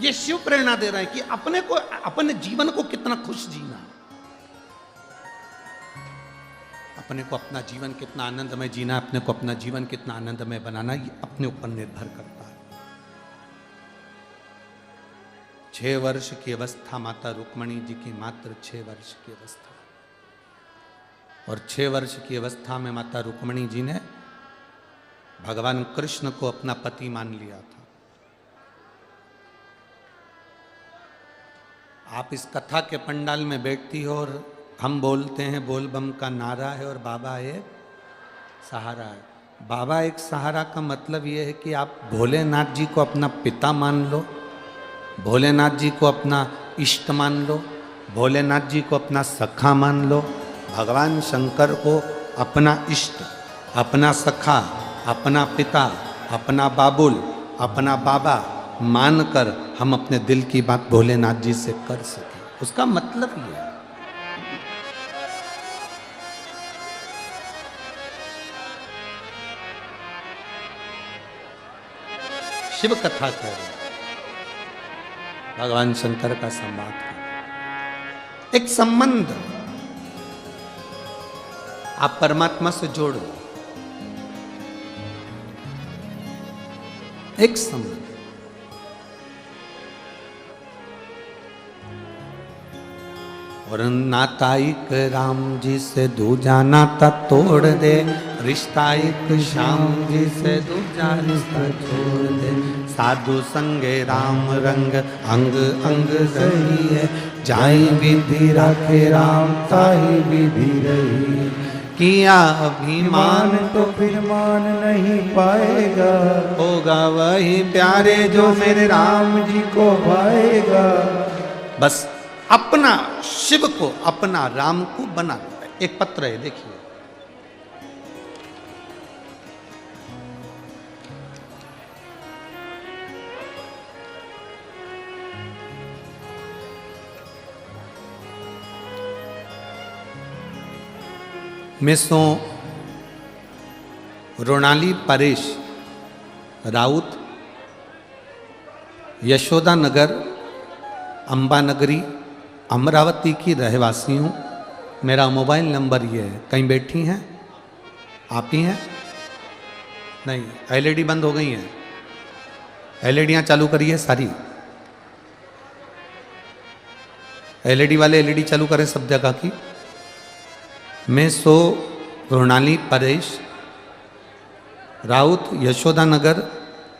ये शिव प्रेरणा दे रहे हैं कि अपने जीवन को कितना खुश जीना, अपने को अपना जीवन कितना आनंदमय जीना, अपने को अपना जीवन कितना आनंदमय बनाना, ये अपने ऊपर निर्भर करता है। 6 वर्ष की अवस्था माता रुक्मणी जी की मात्र 6 वर्ष की अवस्था, और 6 वर्ष की अवस्था में माता रुक्मणी जी ने भगवान कृष्ण को अपना पति मान लिया था। आप इस कथा के पंडाल में बैठती हो और हम बोलते हैं बोल बम का नारा है और बाबा एक सहारा है। बाबा एक सहारा का मतलब ये है कि आप भोलेनाथ जी को अपना पिता मान लो, भोलेनाथ जी को अपना इष्ट मान लो, भोलेनाथ जी को अपना सखा मान लो, भगवान शंकर को अपना इष्ट, अपना सखा, अपना पिता, अपना बाबुल, अपना बाबा मानकर हम अपने दिल की बात भोलेनाथ जी से कर सकें। उसका मतलब ये है। शिव कथा कह रहे भगवान शंकर का संवाद कर, एक संबंध आप परमात्मा से जोड़ो, एक संबंध। और नाता एक राम जी से दूजा नाता तोड़ दे, रिश्ता एक श्याम जी से दूजा रिश्ता छोड़ दे। साधु संगे राम रंग अंग अंग सही है, जाई विधि राखे राम ताही विधि रही। किया अभिमान तो फिर मान नहीं पाएगा, होगा वही प्यारे जो मेरे राम जी को भाएगा। बस अपना शिव को, अपना राम को बना लिया। एक पत्र है, देखिए। मिसो रोनाली परेश राउत, यशोदा नगर, अंबा नगरी, अमरावती की रहवासी हूँ। मेरा मोबाइल नंबर ये है। कहीं बैठी हैं? आप ही हैं? नहीं, एलईडी बंद हो गई हैं। एलईडियाँ चालू करिए सारी। एलईडी वाले एलईडी चालू करें सब जगह की। मैं रोनाली परेश राउत, यशोदा नगर,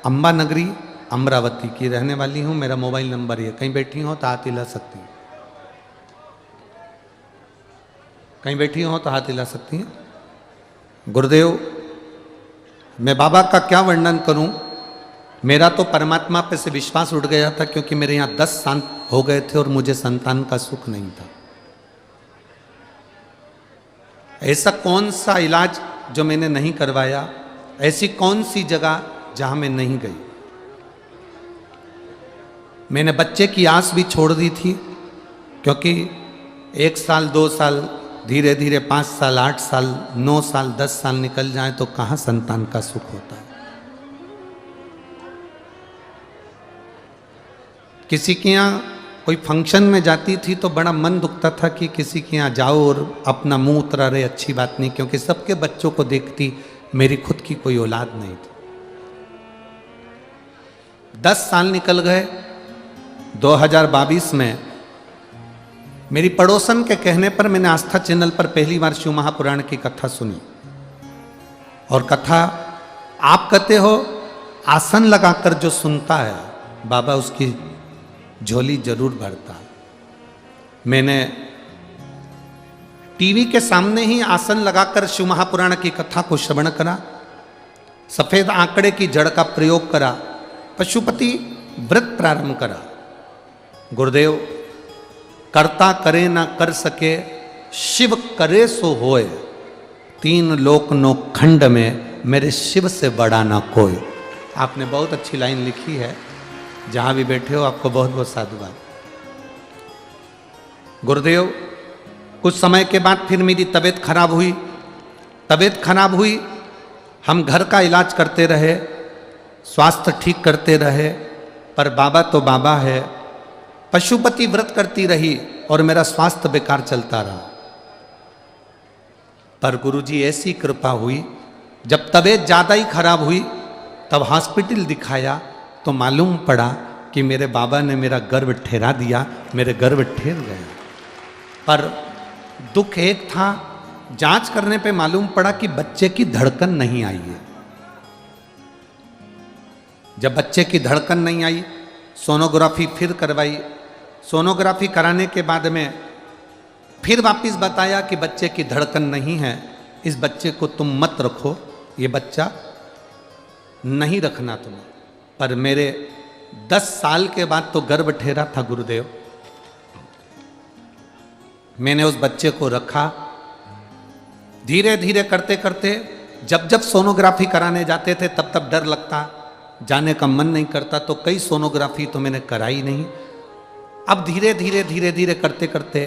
अंबा नगरी, अमरावती की रहने वाली हूँ। मेरा मोबाइल नंबर ये। कहीं बैठी हो तो हाथ हिला सकती हैं। कहीं बैठी हो तो हाथ हिला सकती हैं। गुरुदेव, मैं बाबा का क्या वर्णन करूं। मेरा तो परमात्मा पे से विश्वास उठ गया था, क्योंकि मेरे यहाँ 10 साल हो गए थे और मुझे संतान का सुख नहीं था। ऐसा कौन सा इलाज जो मैंने नहीं करवाया, ऐसी कौन सी जगह जहां मैं नहीं गई। मैंने बच्चे की आस भी छोड़ दी थी, क्योंकि 1 साल 2 साल धीरे धीरे 5 साल 8 साल 9 साल 10 साल निकल जाए तो कहाँ संतान का सुख होता है। किसी के यहाँ कोई फंक्शन में जाती थी तो बड़ा मन दुखता था कि किसी के यहाँ जाओ और अपना मुंह उतरा रहे, अच्छी बात नहीं, क्योंकि सबके बच्चों को देखती, मेरी खुद की कोई औलाद नहीं थी। 10 साल निकल गए। 2022 में मेरी पड़ोसन के कहने पर मैंने आस्था चैनल पर पहली बार शिव महापुराण की कथा सुनी। और कथा आप कहते हो आसन लगाकर जो सुनता है बाबा उसकी झोली जरूर भरता। मैंने टीवी के सामने ही आसन लगाकर शिव महापुराण की कथा को श्रवण करा, सफेद आंकड़े की जड़ का प्रयोग करा, पशुपति व्रत प्रारंभ करा। गुरुदेव, करता करे ना कर सके, शिव करे सो होए, 3 लोक नो खंड में मेरे शिव से बड़ा ना कोई। आपने बहुत अच्छी लाइन लिखी है। जहां भी बैठे हो आपको बहुत बहुत साधुवाद। गुरुदेव, कुछ समय के बाद फिर मेरी तबीयत खराब हुई। तबीयत खराब हुई, हम घर का इलाज करते रहे, स्वास्थ्य ठीक करते रहे, पर बाबा तो बाबा है। पशुपति व्रत करती रही और मेरा स्वास्थ्य बेकार चलता रहा। पर गुरुजी ऐसी कृपा हुई, जब तबीयत ज्यादा ही खराब हुई तब हॉस्पिटल दिखाया तो मालूम पड़ा कि मेरे बाबा ने मेरा गर्भ ठहरा दिया, मेरे गर्भ ठहर गया। पर दुख एक था, जांच करने पे मालूम पड़ा कि बच्चे की धड़कन नहीं आई है। जब बच्चे की धड़कन नहीं आई, सोनोग्राफी फिर करवाई। सोनोग्राफी कराने के बाद में फिर वापस बताया कि बच्चे की धड़कन नहीं है, इस बच्चे को तुम मत रखो, ये बच्चा नहीं रखना तुम्हें। पर मेरे 10 साल के बाद तो गर्भ ठहरा था गुरुदेव। मैंने उस बच्चे को रखा। धीरे धीरे करते करते जब जब सोनोग्राफी कराने जाते थे तब तब डर लगता, जाने का मन नहीं करता, तो कई सोनोग्राफी तो मैंने कराई नहीं। अब धीरे धीरे धीरे धीरे करते करते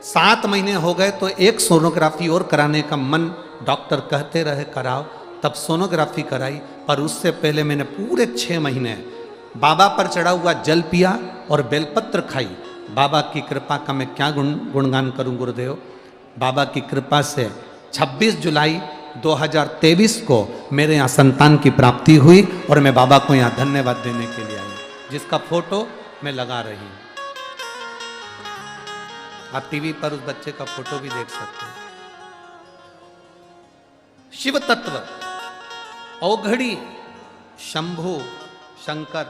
7 महीने हो गए तो एक सोनोग्राफी और कराने का मन, डॉक्टर कहते रहे कराओ, तब सोनोग्राफी कराई। पर उससे पहले मैंने पूरे 6 महीने बाबा पर चढ़ा हुआ जल पिया और बेलपत्र खाई। बाबा की कृपा का मैं क्या गुणगान करूं गुरुदेव। बाबा की कृपा से 26 जुलाई 2023 को मेरे यहाँ संतान की प्राप्ति हुई और मैं बाबा को यहाँ धन्यवाद देने के लिए आई, जिसका फोटो मैं लगा रही हूँ। आप टीवी पर उस बच्चे का फोटो भी देख सकते हैं। शिव तत्व, औघड़ी, शंभु, शंकर,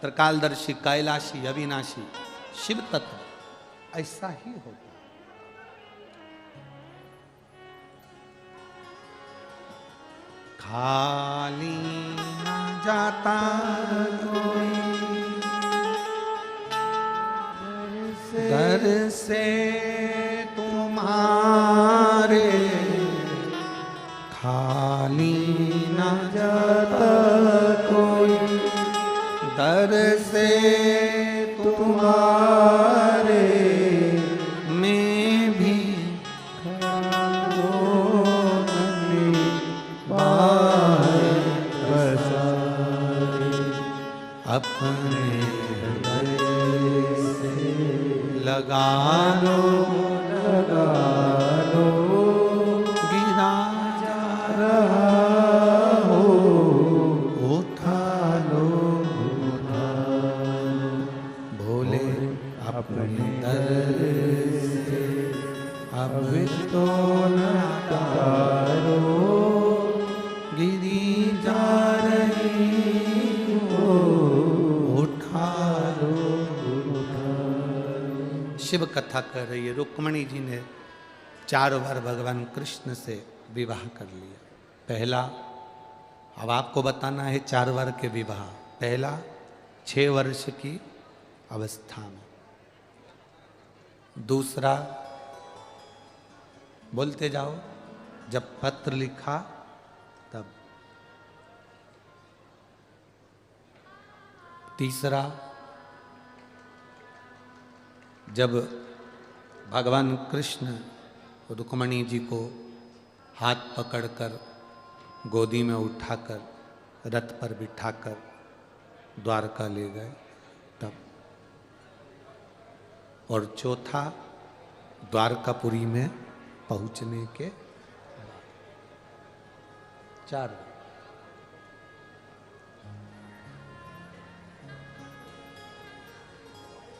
त्रिकालदर्शी, कैलाशी, अविनाशी, शिव तत्व ऐसा ही होता। खाली न जाता कोई दर से तुम्हारे, खाली न जाता कोई दर से तुम्हारे, मैं भी अपने हृदय से लगा लो गिरा जा रहा हो, उठा लो भोले अपने दर से अब तो न तारो, गिरी जा रही शिव कथा कर रही है। रुक्मणी जी ने 4 बार भगवान कृष्ण से विवाह कर लिया। पहला, अब आपको बताना है 4 बार के विवाह। पहला 6 वर्ष की अवस्था में, दूसरा बोलते जाओ जब पत्र लिखा तब, तीसरा जब भगवान कृष्ण रुक्मणी जी को हाथ पकड़कर गोदी में उठाकर रथ पर बिठाकर द्वारका ले गए तब, और चौथा द्वारकापुरी में पहुंचने के बाद। 4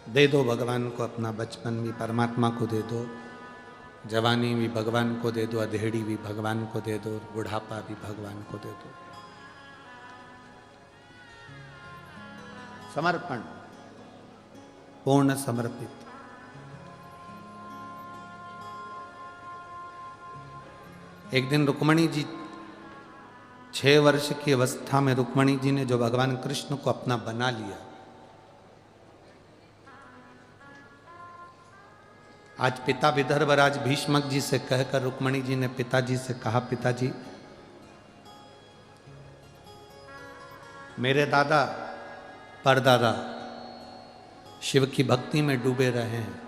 दे दो भगवान को अपना बचपन भी, परमात्मा को दे दो, जवानी भी भगवान को दे दो, अधेड़ी भी भगवान को दे दो, बुढ़ापा भी भगवान को दे दो। समर्पण, पूर्ण समर्पित। एक दिन रुक्मणी जी 6 वर्ष की अवस्था में रुक्मणी जी ने जो भगवान कृष्ण को अपना बना लिया, आज पिता विदर्भराज भीष्मक जी से कहकर रुक्मणी जी ने पिताजी से कहा, पिताजी मेरे दादा परदादा शिव की भक्ति में डूबे रहे हैं,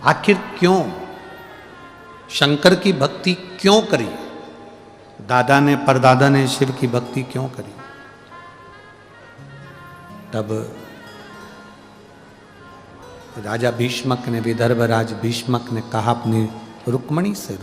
आखिर क्यों शंकर की भक्ति क्यों करी, दादा ने परदादा ने शिव की भक्ति क्यों करी? तब राजा भीष्मक ने, विदर्भ राज भीष्मक ने कहा अपनी रुक्मणी से,